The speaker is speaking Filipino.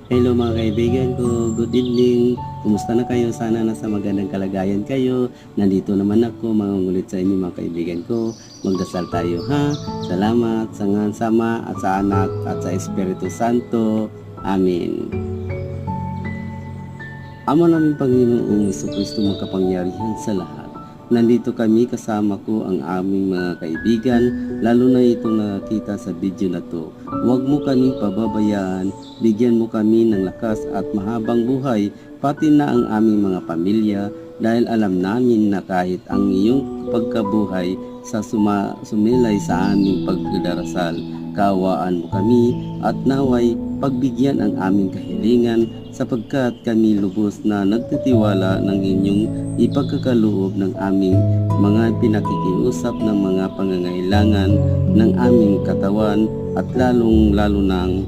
Hello mga kaibigan ko, good evening. Kumusta na kayo? Sana nasa magandang kalagayan kayo. Nandito naman ako, mangungulit sa inyo mga kaibigan ko. Magdasal tayo ha. Salamat sa ngalan Sama at sa Anak at sa Espiritu Santo. Amen. Ama namin Panginoong Jesucristo makapangyarihan sa lahat. Nandito kami kasama ko ang aming mga kaibigan, lalo na itong nakita sa video na to. Huwag mo kaming pababayaan, bigyan mo kami ng lakas at mahabang buhay, pati na ang aming mga pamilya, dahil alam namin na kahit ang iyong pagkabuhay sa sumilay sa aming pagdarasal, kaawaan mo kami at naway pagbigyan ang aming kahilingan sapagkat kami lubos na nagtitiwala ng inyong ipagkakaloob ng aming mga pinakikiusap ng mga pangangailangan ng aming katawan at lalong-lalo ng